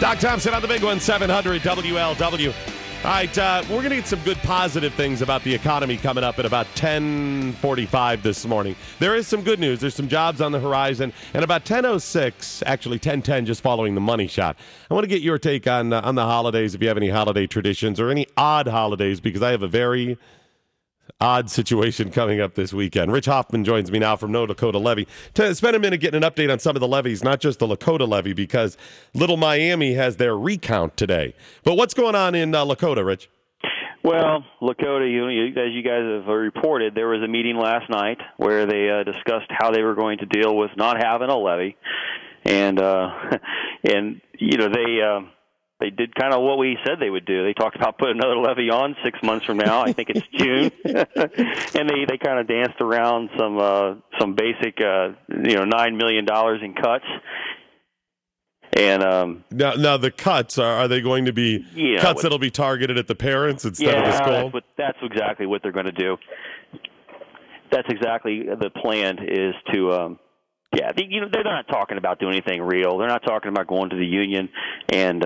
Doc Thompson on the big one, 700 WLW. All right, we're going to get some good positive things about the economy coming up at about 10:45 this morning. There is some good news. There's some jobs on the horizon. And about 10:06, actually 10:10, just following the money shot. I want to get your take on the holidays, if you have any holiday traditions or any odd holidays, because I have a very odd situation coming up this weekend. Rich Hoffman joins me now from No Lakota Levy to spend a minute getting an update on some of the levies, not just the Lakota levy, because Little Miami has their recount today. But what's going on in Lakota, Rich? Well, Lakota, as you guys have reported, there was a meeting last night where they discussed how they were going to deal with not having a levy, and they did kind of what we said they would do. They talked about putting another levy on 6 months from now. I think it's June, and they kind of danced around some basic $9 million in cuts. And now the cuts are they going to be cuts that'll be targeted at the parents instead of the school? That's exactly what they're going to do. That's exactly the plan is to. They're not talking about doing anything real. They're not talking about going to the union and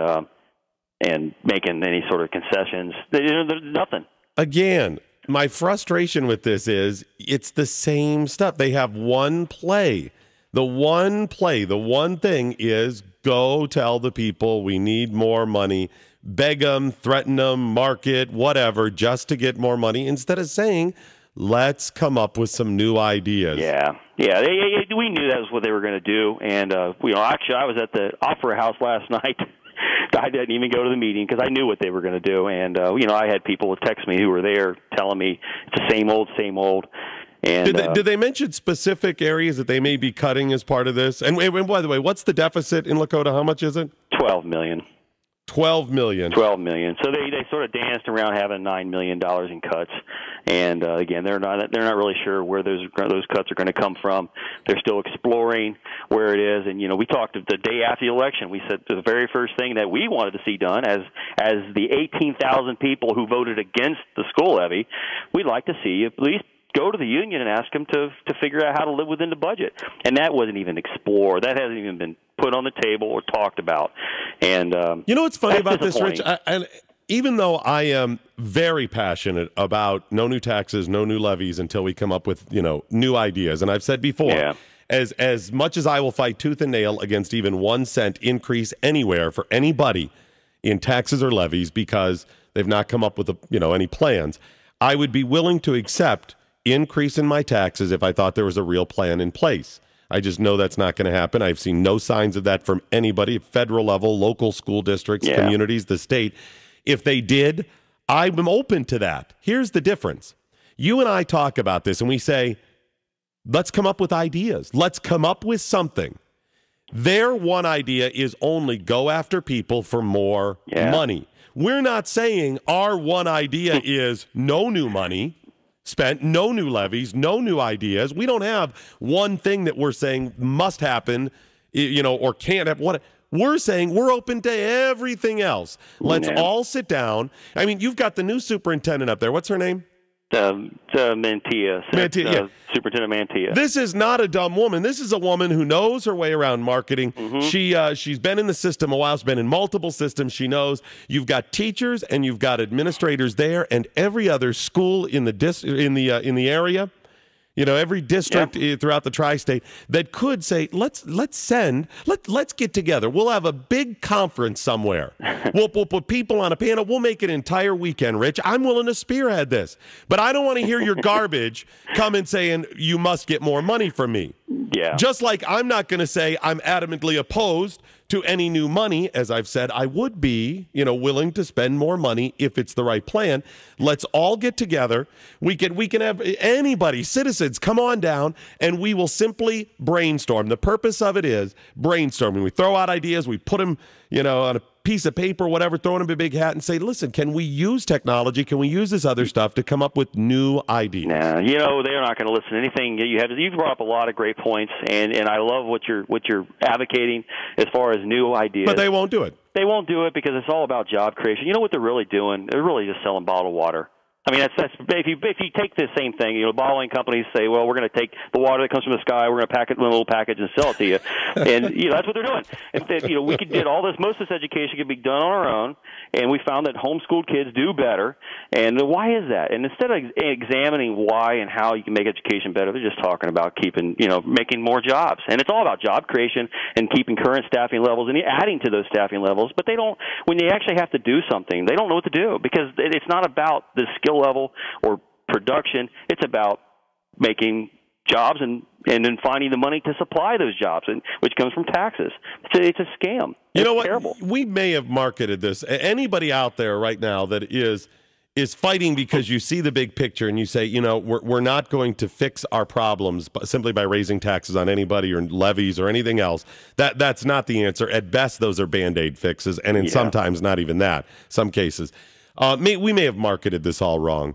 making any sort of concessions. There's nothing. Again, my frustration with this is it's the same stuff. They have one play. The one thing is go tell the people we need more money, beg them, threaten them, market, whatever, just to get more money, instead of saying, let's come up with some new ideas. Yeah. We knew that was what they were going to do. And, actually, I was at the Opera House last night. I didn't even go to the meeting because I knew what they were going to do. And, I had people text me who were there telling me it's the same old. And did they mention specific areas that they may be cutting as part of this? And by the way, what's the deficit in Lakota? How much is it? $12 million. $12 million. So they sort of danced around having $9 million in cuts, and again, they're not really sure where those cuts are going to come from. They're still exploring where it is, and we talked the day after the election. We said the very first thing that we wanted to see done, as the 18,000 people who voted against the school levy, we'd like to see at least go to the union and ask them to figure out how to live within the budget. And that wasn't even explored. That hasn't even been put on the table or talked about. And what's funny about this, Rich? And even though I am very passionate about no new taxes, no new levies until we come up with new ideas, and I've said before, as much as I will fight tooth and nail against even 1 cent increase anywhere for anybody in taxes or levies because they've not come up with any plans, I would be willing to accept increase in my taxes if I thought there was a real plan in place. I just know that's not going to happen. I've seen no signs of that from anybody at federal level, local school districts, communities, the state. If they did, I'm open to that. Here's the difference. You and I talk about this and we say, let's come up with ideas. Let's come up with something. Their one idea is only go after people for more money. We're not saying our one idea is no new money spent, no new levies, no new ideas. We don't have one thing that we're saying must happen, or can't happen. What we're saying, we're open to everything else. Let's all sit down. I mean, you've got the new superintendent up there. What's her name? Mantilla. Superintendent Mantilla. This is not a dumb woman. This is a woman who knows her way around marketing. Mm-hmm. She's been in the system a while. She's been in multiple systems. She knows you've got teachers and you've got administrators there, and every other school in the area. Every district throughout the tri-state that could say, let's get together. We'll have a big conference somewhere. We'll put people on a panel. We'll make an entire weekend, Rich. I'm willing to spearhead this. But I don't want to hear your garbage come saying you must get more money from me. Yeah. Just like I'm not going to say I'm adamantly opposed to any new money. As I've said, I would be, willing to spend more money if it's the right plan. Let's all get together. We can have anybody, citizens, come on down, and we will simply brainstorm. The purpose of it is brainstorming. We throw out ideas. We put them, on a piece of paper, whatever, throw them in a big hat and say, listen, can we use technology? Can we use this other stuff to come up with new ideas? Nah, they're not going to listen to anything you have. You've brought up a lot of great points, and I love what you're advocating as far as new ideas. But they won't do it. They won't do it because it's all about job creation. You know what they're really doing? They're really just selling bottled water. I mean, that's if you take the same thing, you know, bottling companies say, well, we're going to take the water that comes from the sky, we're going to pack it in a little package and sell it to you, and you know that's what they're doing. If you know, we could get all this. Most of this education can be done on our own, and we found that homeschooled kids do better. And why is that? And instead of examining why and how you can make education better, they're just talking about making more jobs. And it's all about job creation and keeping current staffing levels and adding to those staffing levels. But they don't. When they actually have to do something, they don't know what to do because it's not about the skill level or production. It's about making jobs and then finding the money to supply those jobs, which comes from taxes. It's a scam. You know what? Terrible. We may have marketed this. Anybody out there right now that is fighting because you see the big picture and you say, you know, we're not going to fix our problems simply by raising taxes on anybody or levies or anything else. That's not the answer. At best, those are Band-Aid fixes, and sometimes not even that. Some cases. We may have marketed this all wrong.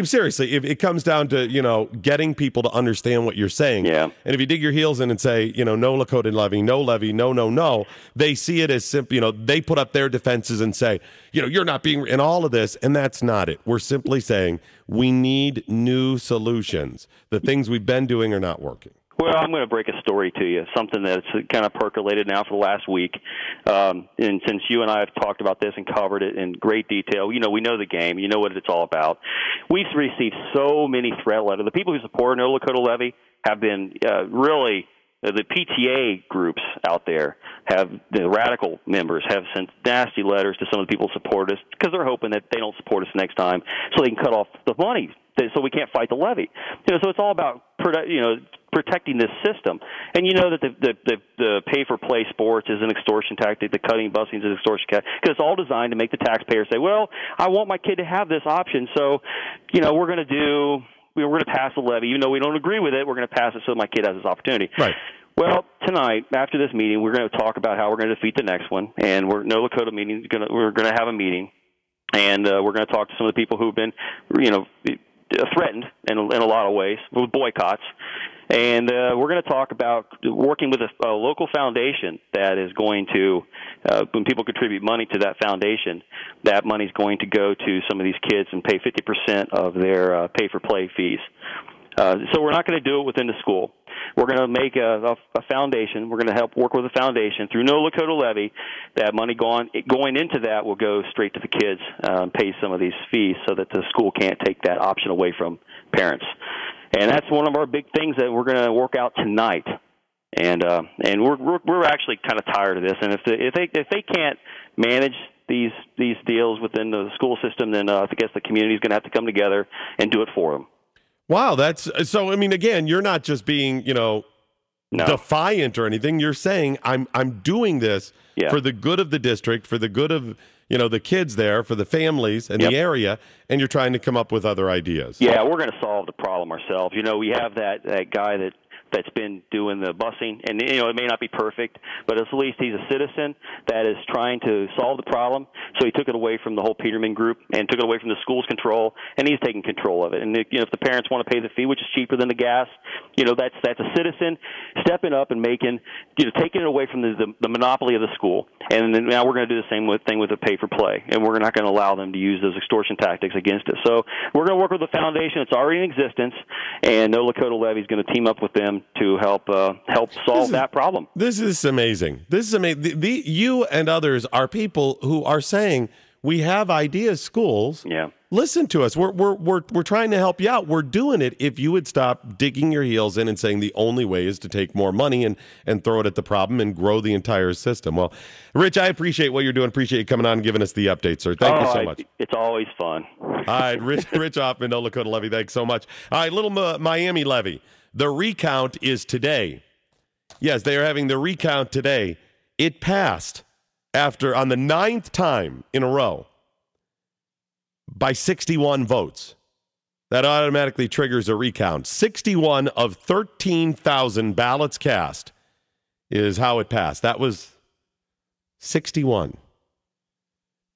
Seriously, if it comes down to, you know, getting people to understand what you're saying, and if you dig your heels in and say, you know, no Lakota levy, no, they see it as simple. You know, they put up their defenses and say, you know, you're not being in all of this, and that's not it. We're simply saying we need new solutions. The things we've been doing are not working. Well, I'm going to break a story to you, something that's kind of percolated now for the last week. And since you and I have talked about this and covered it in great detail, you know, we know the game. You know what it's all about. We've received so many threat letters. The people who support No Lakota Levy have been really the PTA groups out there the radical members have sent nasty letters to some of the people who support us because they're hoping that they don't support us next time so they can cut off the money so we can't fight the levy. You know, so it's all about protecting this system. And you know that the pay-for-play sports is an extortion tactic, the cutting, busing is an extortion tactic, because it's all designed to make the taxpayer say, well, I want my kid to have this option, so, you know, we're going to pass a levy. Even though we don't agree with it, we're going to pass it so my kid has this opportunity. Right. Well, tonight, after this meeting, we're going to talk about how we're going to defeat the next one, and No Lakota meeting. We're going to have a meeting, and we're going to talk to some of the people who've been, you know, threatened in a lot of ways with boycotts. And we're going to talk about working with a local foundation that is going to, when people contribute money to that foundation, that money is going to go to some of these kids and pay 50% of their pay-for-play fees. So we're not going to do it within the school. We're going to make a foundation. We're going to help work with a foundation through No Lakota Levy. That money going into that will go straight to the kids, pay some of these fees so that the school can't take that option away from parents. And that's one of our big things that we're going to work out tonight. And we're actually kind of tired of this. And if they can't manage these deals within the school system, then I guess the community is going to have to come together and do it for them. Wow, that's so. I mean, again, you're not just being, you know, defiant or anything. You're saying I'm doing this for the good of the district, for the good of, you know, the kids there, for the families and the area, and you're trying to come up with other ideas. Yeah, we're going to solve the problem ourselves. You know, we have that guy that's been doing the busing, and you know it may not be perfect, but at least he's a citizen that is trying to solve the problem. So he took it away from the whole Peterman group and took it away from the school's control, and he's taking control of it. And you know, if the parents want to pay the fee, which is cheaper than the gas, you know that's a citizen stepping up and taking it away from the monopoly of the school. And then now we're going to do the same thing with the pay for play, and we're not going to allow them to use those extortion tactics against us. So we're going to work with the foundation that's already in existence, and No Lakota Levy is going to team up with them to help solve that problem. This is amazing. This is amazing. You and others are people who are saying we have ideas. Schools, listen to us. We're trying to help you out. We're doing it. If you would stop digging your heels in and saying the only way is to take more money and throw it at the problem and grow the entire system. Well, Rich, I appreciate what you're doing. Appreciate you coming on and giving us the update, sir. Thank you so much. It's always fun. All right, Rich Hoffman, No Lakota Levy. Thanks so much. All right, little Miami levy. The recount is today. Yes, they are having the recount today. It passed on the 9th time in a row by 61 votes. That automatically triggers a recount. 61 of 13,000 ballots cast is how it passed. That was 61.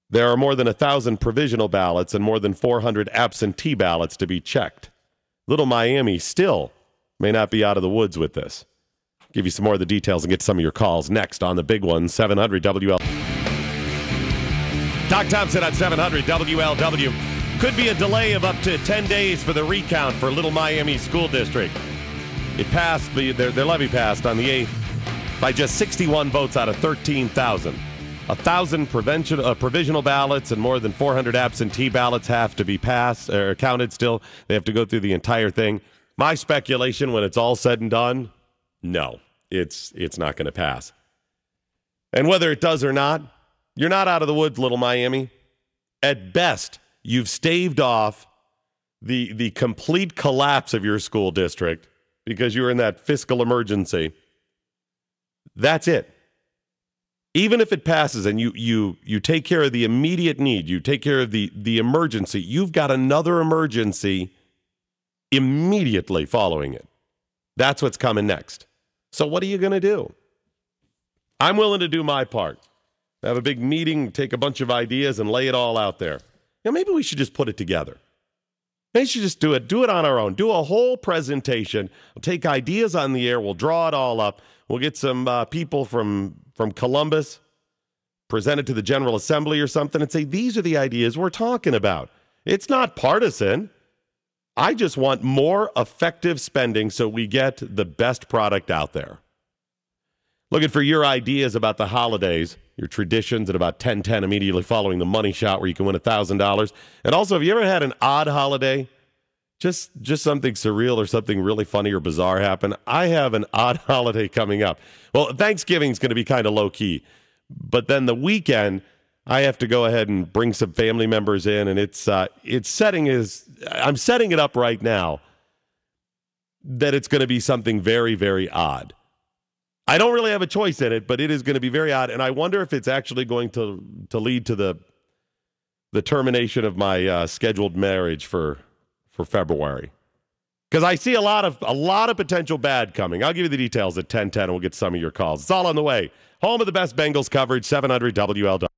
There are more than 1,000 provisional ballots and more than 400 absentee ballots to be checked. Little Miami still may not be out of the woods with this. Give you some more of the details and get some of your calls next on the big one, 700 WL. Doc Thompson on 700 WLW. Could be a delay of up to 10 days for the recount for Little Miami School District. It passed, their levy passed on the 8th by just 61 votes out of 13,000. 1,000 provisional ballots and more than 400 absentee ballots have to be passed or counted still. They have to go through the entire thing. My speculation, when it's all said and done, no, it's not going to pass. And whether it does or not, you're not out of the woods, Little Miami. At best, you've staved off the complete collapse of your school district because you were in that fiscal emergency. That's it. Even if it passes and you take care of the immediate need, you take care of the emergency, you've got another emergency immediately following it. That's what's coming next. So what are you going to do? I'm willing to do my part. Have a big meeting, take a bunch of ideas, and lay it all out there. Maybe we should just put it together. Maybe we should just do it on our own. Do a whole presentation. We'll take ideas on the air. We'll draw it all up. We'll get some people from Columbus, present it to the General Assembly or something, and say, these are the ideas we're talking about. It's not partisan. I just want more effective spending so we get the best product out there. Looking for your ideas about the holidays, your traditions at about 10:10 immediately following the money shot where you can win $1,000. And also, have you ever had an odd holiday? Just something surreal or something really funny or bizarre happen? I have an odd holiday coming up. Well, Thanksgiving's going to be kind of low-key. But then the weekend, I have to go ahead and bring some family members in, and I'm setting it up right now that it's going to be something very, very odd. I don't really have a choice in it, but it is going to be very odd, and I wonder if it's actually going to lead to the termination of my scheduled marriage for February. Because I see a lot of potential bad coming. I'll give you the details at 10:10, and we'll get some of your calls. It's all on the way. Home of the best Bengals coverage, 700 WLW.